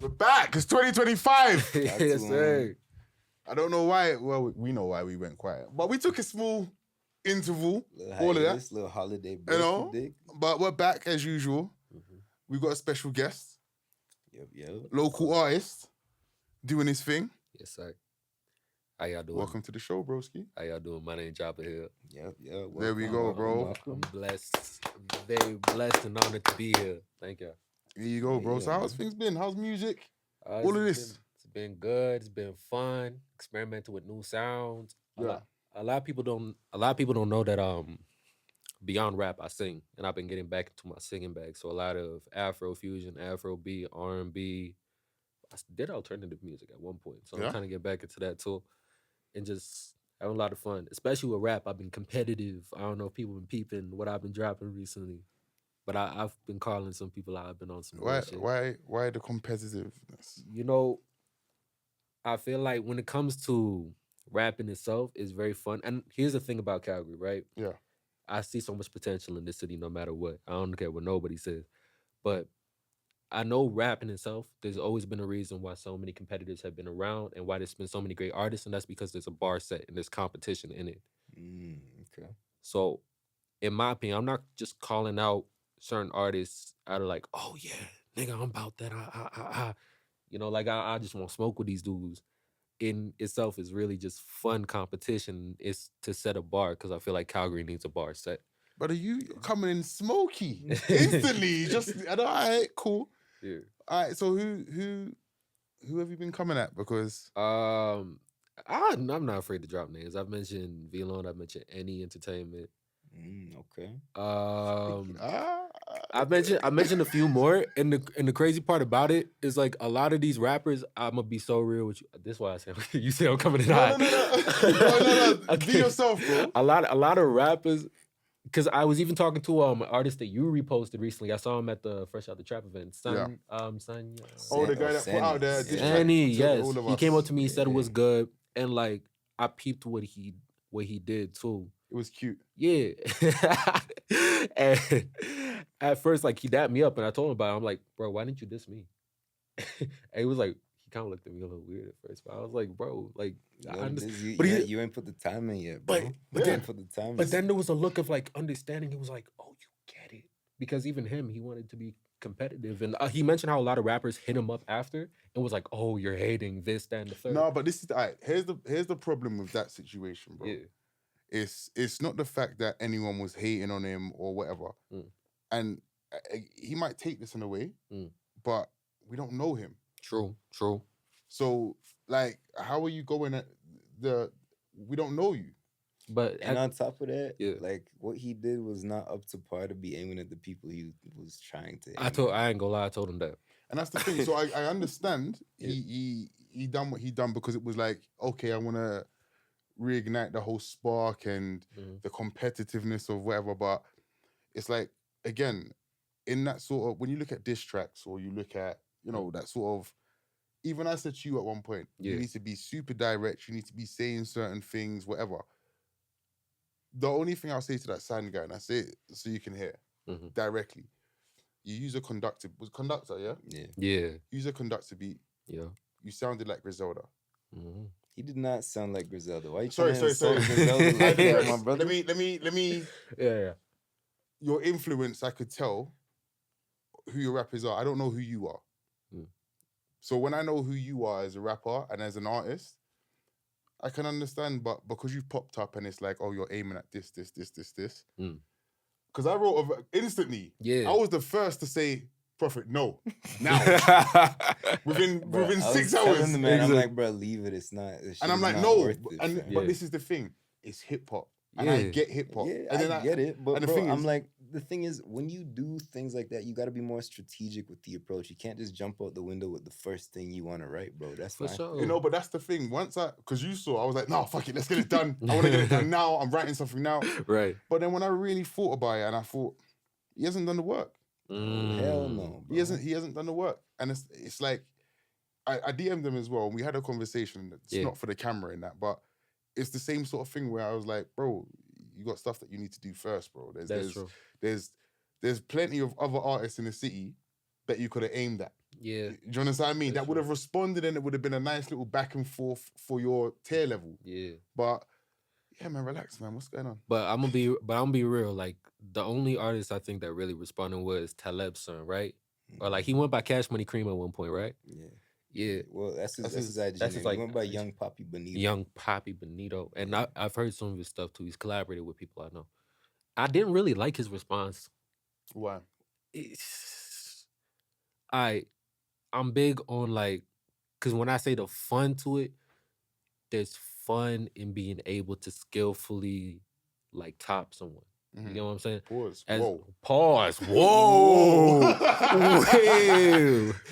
We're back. It's 2025. Yes, sir. I don't know why. Well, we know why we went quiet, but we took a small interval. All of that, little holiday break. you know. But we're back as usual. Mm-hmm. We've got a special guest, Yep. local artist, doing his thing. Yes, sir. How y'all doing? Welcome to the show, broski. How y'all doing? My name Joppa here. Yep. There we go, bro. I'm blessed. I'm very blessed and honored to be here. Thank you. Here you go, bro. So how's things been? How's music? All of this. It's been good. It's been fun. Experimenting with new sounds. Yeah. A lot of people don't know that beyond rap I sing, and I've been getting back into my singing bag. So a lot of Afro fusion, Afro beat, R&B. I did alternative music at one point, so I'm trying to get back into that too, and just having a lot of fun. Especially with rap, I've been competitive. I don't know if people been peeping what I've been dropping recently, but I've been calling some people out. I've been on some bullshit. Why the competitiveness? You know, I feel like when it comes to rapping itself, it's very fun. And here's the thing about Calgary, right? Yeah. I see so much potential in this city no matter what. I don't care what nobody says. But I know rap in itself, there's always been a reason why so many competitors have been around and why there's been so many great artists, and that's because there's a bar set and there's competition in it. Okay. So, in my opinion, I'm not just calling out certain artists out of like, oh yeah, nigga, I'm about that. I just want to smoke with these dudes. In itself is really just fun competition. It's to set a bar because I feel like Calgary needs a bar set. But are you coming in smoky instantly? All right, cool. Yeah. All right, so who have you been coming at? Because I'm not afraid to drop names. I've mentioned Vlon. I've mentioned Any Entertainment. Okay. I mentioned a few more, and the crazy part about it is like a lot of these rappers. I'm gonna be so real with you. This is why I say you say I'm coming in hot. No. Okay. Be yourself, bro. A lot of rappers. Because I was even talking to an artist that you reposted recently. I saw him at the Fresh Out the Trap event. The guy that put out there. Sandy, yes. He came up to me, said it was good, and like I peeped what he did too. It was cute. Yeah. And at first, like, he dapped me up, and I told him about it. I'm like, bro, why didn't you diss me? And he was like, he kind of looked at me a little weird at first, but I was like, bro, like, you ain't put the time in yet, bro. But then there was a look of like understanding. He was like, oh, you get it, because even him, he wanted to be competitive, and he mentioned how a lot of rappers hit him up after and was like, oh, you're hating this, that, and the third. No, but this is here's the problem with that situation, bro. Yeah. It's not the fact that anyone was hating on him or whatever, and he might take this in a way, but we don't know him. True. So, like, how are you going at we don't know you. But on top of that, like, what he did was not up to par to be aiming at the people he was trying to aim I ain't gonna lie, I told him that. And that's the thing. So I understand he done what he done because it was like, okay, I want to reignite the whole spark and the competitiveness of whatever. But it's like, again, in that sort of, when you look at diss tracks or you look at, that sort of, even I said to you at one point, you need to be super direct, you need to be saying certain things, whatever. The only thing I'll say to that sound guy, and I say it so you can hear directly, you use a conductor, Yeah. Use a conductor beat. Yeah. You sounded like Griselda. He did not sound like Griselda. Why you sorry. Griselda like that, my brother? Let me. Yeah. Your influence, I could tell who your rappers are. I don't know who you are. So when I know who you are as a rapper and as an artist, I can understand, but because you've popped up and it's like, oh, you're aiming at this. Because I wrote instantly. Yeah. I was the first to say, Prophet, no. Now. within 6 hours. The man, I'm like, bro, leave it. It's not. And I'm like, no. But this is the thing. It's hip hop. And I get hip hop. Yeah, and then I get it. But and the bro, thing I'm like, the thing is, when you do things like that, you got to be more strategic with the approach. You can't just jump out the window with the first thing you want to write, bro. That's for sure. But that's the thing. Because you saw, I was like, no, fuck it, let's get it done. I want to get it done now. I'm writing something now. Right. But then when I really thought about it, and I thought, he hasn't done the work. Hell no, bro. He hasn't done the work. And it's like, I DM'd him as well, and we had a conversation. It's not for the camera in that, but it's the same sort of thing where I was like, bro, you got stuff that you need to do first, bro. That's true. There's plenty of other artists in the city that you could have aimed at. Yeah. Do you understand what I mean? That's That would have responded and it would have been a nice little back and forth for your tier level. Yeah. But yeah, man, relax, man. What's going on? But I'm gonna be real. Like the only artist I think that really responded was Taleb's son, right? Or like he went by Cash Money Cream at one point, right? Yeah. Yeah. Well, that's his IG that's name. his, He like, went by Young Poppy Bonito. Young Poppy Bonito. And I've heard some of his stuff too. He's collaborated with people I know. I didn't really like his response. Why? I'm big on like, because when I say the fun to it, there's fun in being able to skillfully like top someone. You know what I'm saying? Pause. Pause. Whoa. Whoa.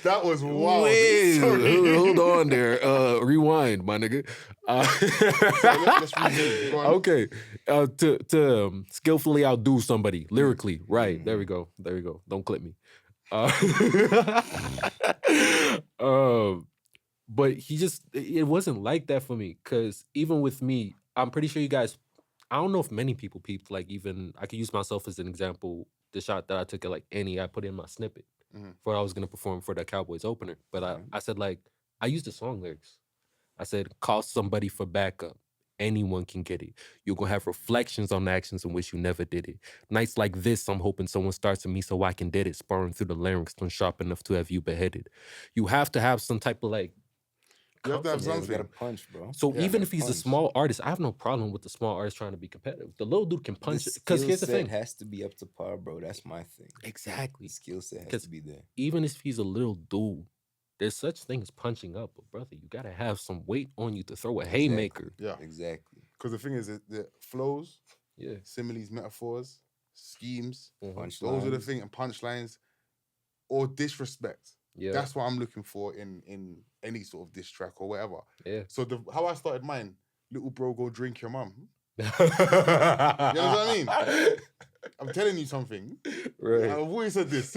That was wild. Whoa. Hold on there. Rewind, my nigga. Let's resume. Go on. Okay. To skillfully outdo somebody lyrically. Right. There we go. There we go. Don't clip me. But it wasn't like that for me. Because even with me, I'm pretty sure you guys, I don't know if many people peeped, like even, I could use myself as an example, the shot that I took at like Annie, I put in my snippet for what I was going to perform for the Cowboys opener. But I said like, I used the song lyrics. I said, call somebody for backup. Anyone can get it. You're going to have reflections on actions in which you never did it. Nights like this, I'm hoping someone starts with me so I can did it. Sparring through the larynx, not sharp enough to have you beheaded. You have to have some type of like, you have to have something. You gotta punch, bro. So even if he's a small artist, I have no problem with the small artist trying to be competitive. The little dude can punch it. Because here's the thing. It has to be up to par, bro. That's my thing. Exactly. The skill set has to be there. Even if he's a little dude, there's such thing as punching up. But brother, you gotta have some weight on you to throw a haymaker. Yeah. Exactly. Because the thing is, the flows, yeah, similes, metaphors, schemes, punchlines. Those are the things, and punchlines, or disrespect. Yeah. That's what I'm looking for in any sort of diss track or whatever. Yeah. So how I started mine, little bro, go drink your mum. You know what I mean? I'm telling you something. Right. I've always said this.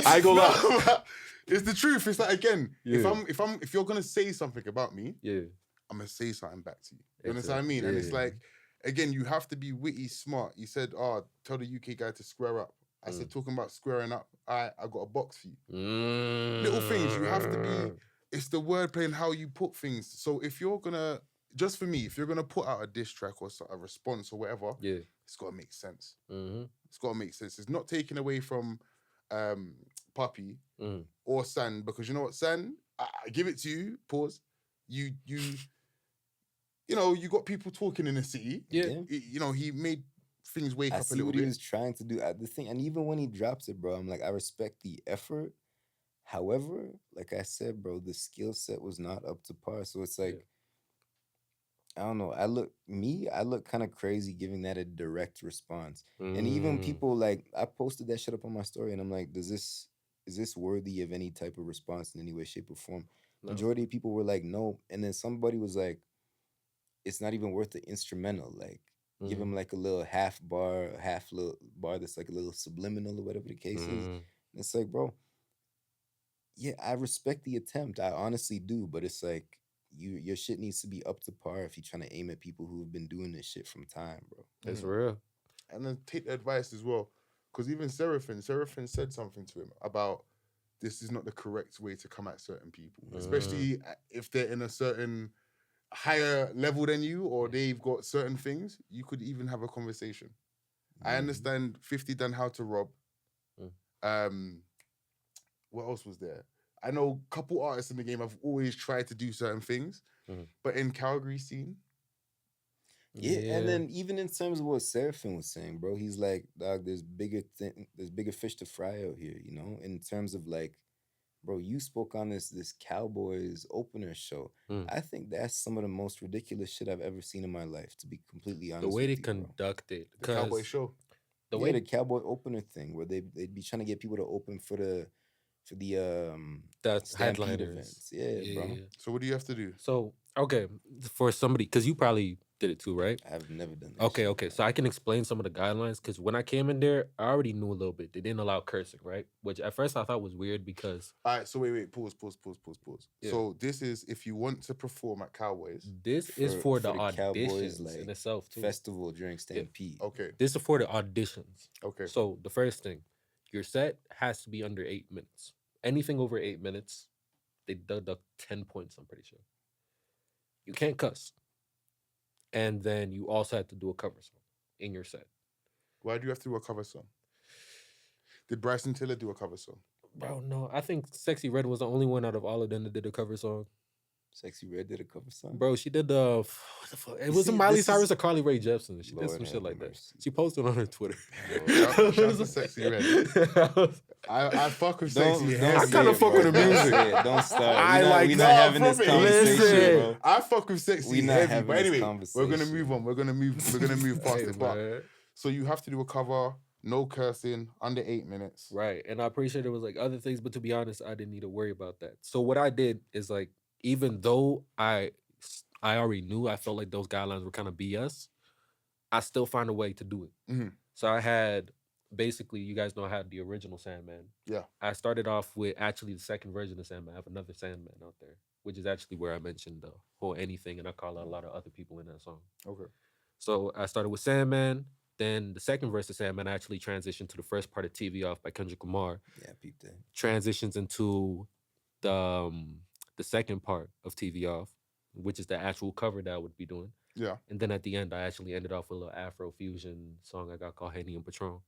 I go lie. It's the truth. It's like, again, Yeah. if you're gonna say something about me, Yeah. I'm gonna say something back to you. You understand what I mean? And it's like, again, you have to be witty, smart. You said, tell the UK guy to square up. I said, talking about squaring up, I got a box for you. Little things, you have to be, it's the wordplay and how you put things. So if you're gonna, just for me, if you're gonna put out a diss track or a response or whatever, it's gotta make sense. It's gotta make sense. It's not taken away from Puppy or San, because you know what, San, I give it to you, pause. You know, you got people talking in the city. Yeah. You know, he made things wake up a see little what bit. he was trying to do. The thing, and even when he drops it, bro, I'm like, I respect the effort. However, like I said, bro, the skill set was not up to par. So it's like, I don't know. I look kind of crazy giving that a direct response. And even people like, I posted that shit up on my story, and I'm like, is this worthy of any type of response in any way, shape, or form? No. Majority of people were like, no. And then somebody was like, it's not even worth the instrumental. Like, give him like a little half little bar that's like a little subliminal or whatever the case is. And it's like, bro, yeah, I respect the attempt. I honestly do. But it's like, your shit needs to be up to par if you're trying to aim at people who have been doing this shit from time, bro. That's real. And then take the advice as well. Because even Seraphin said something to him about, this is not the correct way to come at certain people, especially if they're in a certain higher level than you, or they've got certain things. You could even have a conversation. I understand 50 done how to rob. What else was there? I know a couple artists in the game have always tried to do certain things, but in Calgary scene, and then even in terms of what Seraphin was saying, bro, he's like, dog, there's bigger fish to fry out here, you know. In terms of like, bro, you spoke on this Cowboys opener show. I think that's some of the most ridiculous shit I've ever seen in my life, to be completely honest. The way they conducted the Cowboy show, the Cowboy opener thing, where they'd be trying to get people to open for the headliners events. Yeah, bro. So what do you have to do? So okay, for somebody, because you probably did it too, right? I've never done that. Okay. So I can explain some of the guidelines, because when I came in there, I already knew a little bit. They didn't allow cursing, right? Which at first I thought was weird because. All right. So wait. Pause. Yeah. So this is if you want to perform at Cowboys. This is for the auditions Cowboys, like, in itself too. Festival during Stampede. Okay. This is for the auditions. Okay. So the first thing, Your set has to be under 8 minutes. Anything over 8 minutes, they deduct 10 points, I'm pretty sure. You can't cuss. And then you also have to do a cover song in your set. Why do you have to do a cover song? Did Bryson Tiller do a cover song? Bro, no, I think Sexy Red was the only one out of all of them that did a cover song. Sexy Red did a cover song. Bro, she did the what the fuck? It You wasn't see, Miley this Cyrus is- or Carly Rae Jepsen. She did Lord some shit have like that. mercy. She posted on her Twitter. Shout out to Sexy Red. I fuck with Sexy Don't Heavy. I kinda fuck with the Don't music. say it. Don't start. I We not, like we that. not having this Listen. conversation, bro. I fuck with Sexy We not Heavy. having But this anyway, we're gonna conversation. move on. We're gonna move past Hey, it. But man. so you have to do a cover, no cursing, under 8 minutes. Right. And I appreciate there was like other things, but to be honest, I didn't need to worry about that. So what I did is like, even though I already knew I felt like those guidelines were kind of BS, I still find a way to do it. Mhm. So I had basically, you guys know I had the original Sandman. Yeah. I started off with actually the second version of Sandman. I have another Sandman out there, which is actually where I mentioned the whole anything, and I call out a lot of other people in that song. Okay. So I started with Sandman. Then the second verse of Sandman actually transitioned to the first part of TV Off by Kendrick Lamar. Yeah, peep that. Transitions into the second part of TV Off, which is the actual cover that I would be doing. Yeah. And then at the end, I actually ended off with a little Afro fusion song I got called Henny and Patron.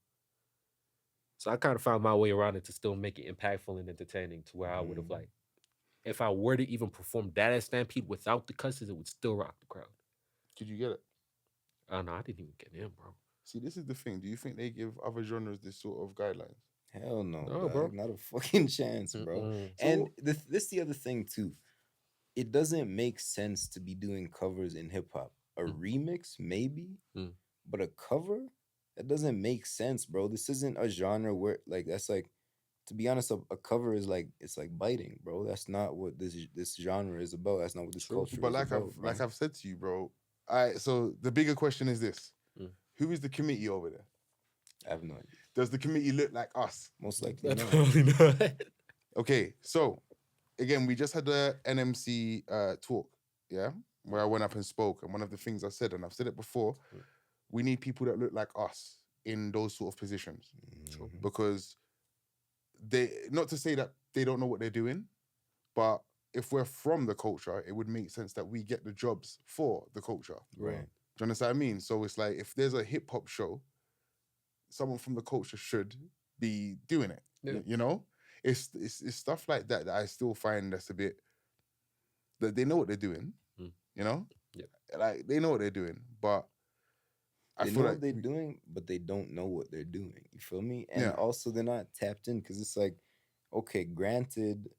So I kind of found my way around it to still make it impactful and entertaining to where I would have like, if I were to even perform that at Stampede without the cusses, it would still rock the crowd. Did you get it? No, I didn't even get in, bro. See, this is the thing. Do you think they give other genres this sort of guidelines? Hell no, No, dog. bro. Not a fucking chance, bro. Mm-mm. And this the other thing too. It doesn't make sense to be doing covers in hip hop. A remix, maybe, but a cover that doesn't make sense, bro. This isn't a genre where like that's like, to be honest, a cover is like it's like biting, bro. That's not what this genre is about. That's not what this culture But is like about. bro. I've said to you, bro. So the bigger question is this: Who is the committee over there? I have no idea. Does the committee look like us? Most likely not. Probably not. Okay, so again, we just had the NMC talk, yeah, where I went up and spoke, and one of the things I said, and I've said it before, we need people that look like us in those sort of positions, because they, not to say that they don't know what they're doing, but if we're from the culture, it would make sense that we get the jobs for the culture. Right. Do you understand what I mean? So it's like, if there's a hip hop show, someone from the culture should be doing it. Yeah. You know, it's stuff like that that I still find that's a bit, that they know what they're doing. You know, like they know what they're doing, but I They feel know like what they're doing, but they don't know what they're doing. You feel me? And also they're not tapped in because it's like, okay, granted,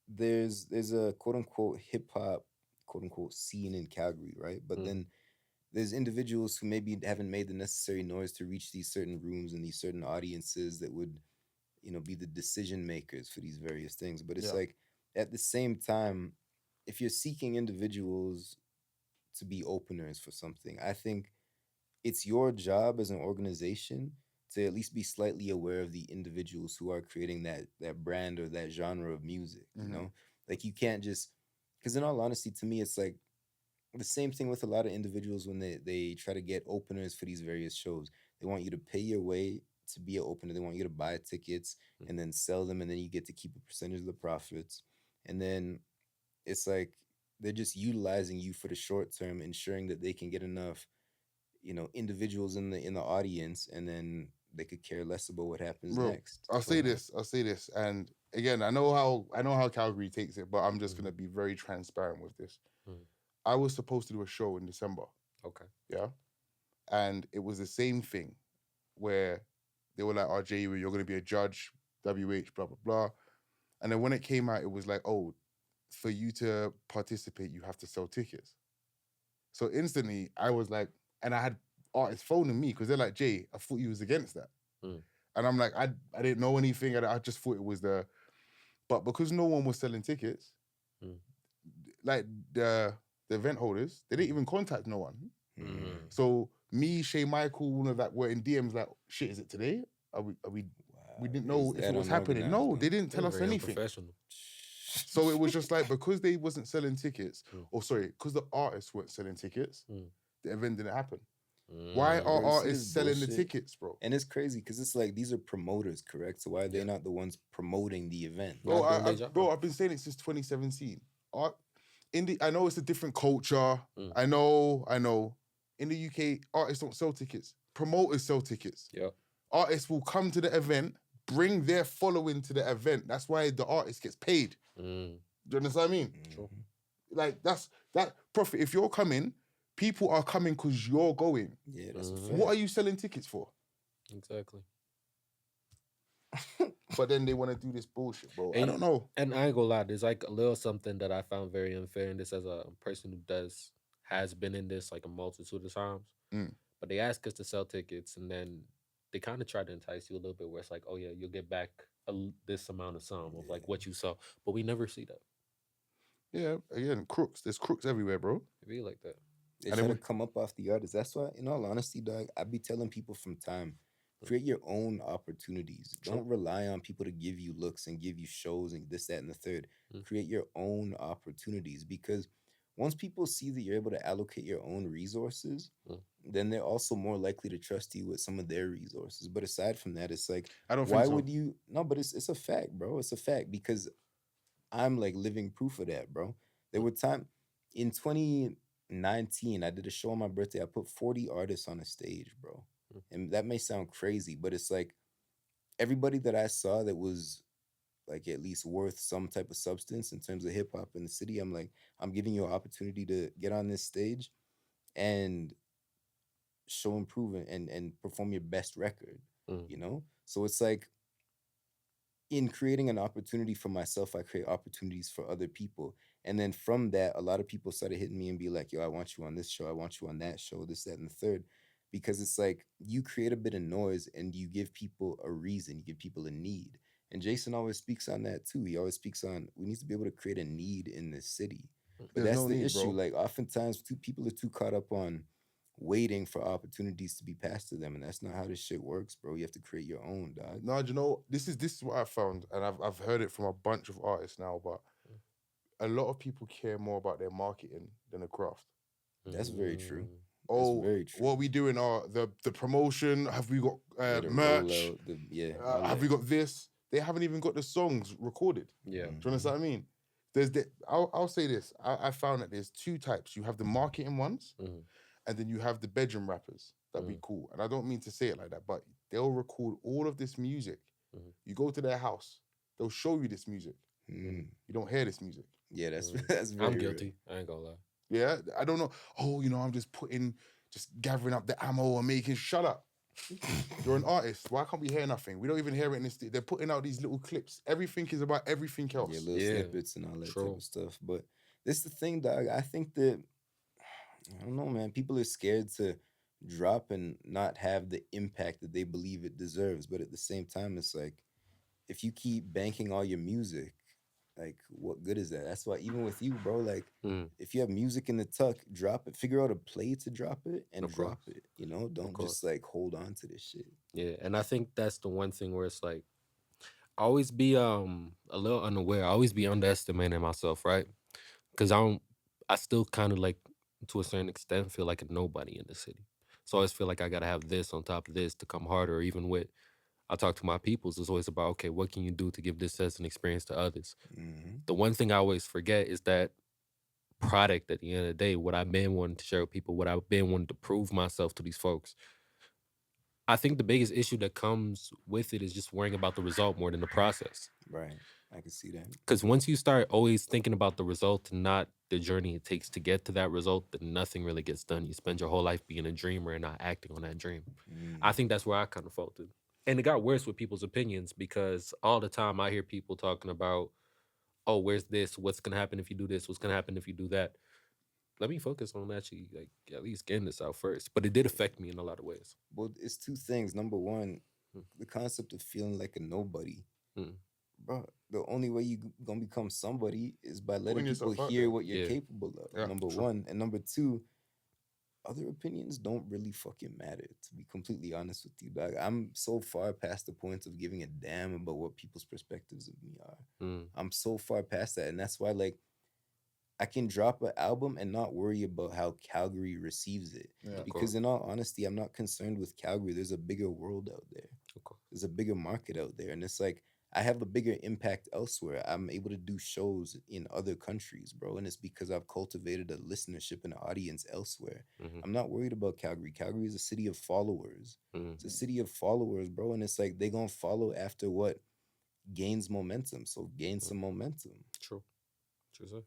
there's a quote unquote hip hop quote unquote scene in Calgary, right? But then there's individuals who maybe haven't made the necessary noise to reach these certain rooms and these certain audiences that would, you know, be the decision makers for these various things. But it's like at the same time, if you're seeking individuals to be openers for something, I think it's your job as an organization to at least be slightly aware of the individuals who are creating that brand or that genre of music. You know, like you can't just, because in all honesty, to me, it's like the same thing with a lot of individuals when they try to get openers for these various shows. They want you to pay your way to be an opener. They want you to buy tickets and then sell them, and then you get to keep a percentage of the profits. And then it's like they're just utilizing you for the short term, ensuring that they can get enough, you know, individuals in the audience, and then they could care less about what happens next. I'll say this, and again, I know how Calgary takes it, but I'm just gonna be very transparent with this. I was supposed to do a show in December. Okay. Yeah. And it was the same thing where they were like, oh, Jay, you're going to be a judge, WH, blah, blah, blah. And then when it came out, it was like, oh, for you to participate, you have to sell tickets. So instantly, I was like, and I had artists phoning me because they're like, Jay, I thought you was against that. And I'm like, I didn't know anything. I just thought it was but because no one was selling tickets, like the event holders, they didn't even contact no one. So me, Shay Michael, one of that were in DMs like, shit, is it today? Are we we didn't know if it was happening. No, they didn't tell us anything. So it was just like, because they wasn't selling tickets, or sorry, because the artists weren't selling tickets, the event didn't happen. Why are Bro, you see this artists selling the bullshit? tickets, bro? And it's crazy because it's like these are promoters, correct? So why are they Yeah. not the ones promoting the event? Bro, Not doing their job. I've been saying it since 2017. Art, I know it's a different culture. Mm. I know. In the UK, artists don't sell tickets. Promoters sell tickets. Yeah. Artists will come to the event, bring their following to the event. That's why the artist gets paid. Mm. Do you understand what I mean? True. Like that's that profit. If you're coming, people are coming because you're going. Yeah, that's a Mhm. fact. What are you selling tickets for? Exactly. But then they want to do this bullshit, bro. I And- don't know. And I ain't gonna lie, there's like a little something that I found very unfair in this as a person who has been in this like a multitude of times. Mm. But they ask us to sell tickets, and then they kind of try to entice you a little bit, where it's like, oh yeah, you'll get back this amount of sum of like what you saw, but we never see that. Yeah, again, crooks. There's crooks everywhere, bro. It be like that. They And try then to come up off the artist. That's why, in all honesty, dog, I be telling people from time, create your own opportunities. True. Don't rely on people to give you looks and give you shows and this, that, and the third. Mm. Create your own opportunities because once people see that you're able to allocate your own resources, Mm. then they're also more likely to trust you with some of their resources. But aside from that, it's like, I don't why think so. would you? No, but it's a fact, bro. It's a fact because I'm like living proof of that, bro. There were time in 2019, I did a show on my birthday. I put 40 artists on a stage, bro. Mm. And that may sound crazy, but it's like everybody that I saw that was like at least worth some type of substance in terms of hip hop in the city. I'm like, I'm giving you an opportunity to get on this stage and show improvement and perform your best record, Mm. you know? So it's like in creating an opportunity for myself, I create opportunities for other people. And then from that, a lot of people started hitting me and be like, yo, I want you on this show. I want you on that show, this, that, and the third. Because it's like you create a bit of noise and you give people a reason, you give people a need. And Jason always speaks on that too. He always speaks on we need to be able to create a need in this city. But There's that's no the need, issue. bro. Like oftentimes people are too caught up on waiting for opportunities to be passed to them. And that's not how this shit works, bro. You have to create your own, dog. No, do you know this is what I found, and I've heard it from a bunch of artists now. But a lot of people care more about their marketing than the craft. That's very true. Mm. Oh, very true. what are we doing? The promotion. Have we got Yeah, the merch? rollout, all Have that. we got this? They haven't even got the songs recorded. Yeah. Mhm. Do you understand what I mean? I'll say this. I found that there's two types. You have the marketing ones, Mhm. and then you have the bedroom rappers. That'd be cool. And I don't mean to say it like that, but they'll record all of this music. Mhm. You go to their house, they'll show you this music. Mm. You don't hear this music. Yeah, that's Mm. that's very I'm real. guilty. I ain't gonna lie. Yeah, I don't know. Oh, I'm just gathering up the ammo and making. Shut up. You're an artist. Why can't we hear nothing? We don't even hear it in this. They're putting out these little clips. Everything is about everything else. Yeah, little Yeah, snippets and all that type true. of stuff. But this is the thing, dog. I think that I don't know, man. People are scared to drop and not have the impact that they believe it deserves. But at the same time, it's like if you keep banking all your music, like what good is that? That's why even with you, bro, like Mm. if you have music in the tuck, drop it. Figure out a play to drop it and Of drop course. it. Don't course. just like hold on to this shit. Yeah, and I think that's the one thing where it's like I always be a little unaware. I always be underestimating myself, right? Because I still kind of like to a certain extent feel like a nobody in the city. So I always feel like I gotta have this on top of this to come harder. Or even with I talk to my peoples, it's always about okay, what can you do to give this as an experience to others? Mm-hmm. The one thing I always forget is that product at the end of the day, what I've been wanting to share with people, what I've been wanting to prove myself to these folks. I think the biggest issue that comes with it is just worrying about the result more than the process. Right. I can see that. Because once you start always thinking about the result and not the journey it takes to get to that result, then nothing really gets done. You spend your whole life being a dreamer and not acting on that dream. I think that's where I kind of faltered. And it got worse with people's opinions because all the time I hear people talking about, oh, where's this? What's going to happen if you do this? What's going to happen if you do that? Let me focus on actually like at least getting this out first. But it did affect me in a lot of ways. Well, it's two things. Number one, Mm. the concept of feeling like a nobody. Mm. Bro, the only way you gonna become somebody is by letting Putting people yourself out hear there. what you're Yeah. capable of. Yeah, Number true. one. And number two, other opinions don't really fucking matter, to be completely honest with you, dog. I'm so far past the point of giving a damn about what people's perspectives of me are. Mm. I'm so far past that. And that's why, like, I can drop an album and not worry about how Calgary receives it. Yeah. Because in all honesty, I'm not concerned with Calgary. There's a bigger world out there. Okay. There's a bigger market out there. And it's like I have a bigger impact elsewhere. I'm able to do shows in other countries, bro. And it's because I've cultivated a listenership and audience elsewhere. Mm-hmm. I'm not worried about Calgary. Calgary is a city of followers. Mm-hmm. It's a city of followers, bro. And it's like they gonna follow after what gains momentum. So gain some momentum. True. True, sir.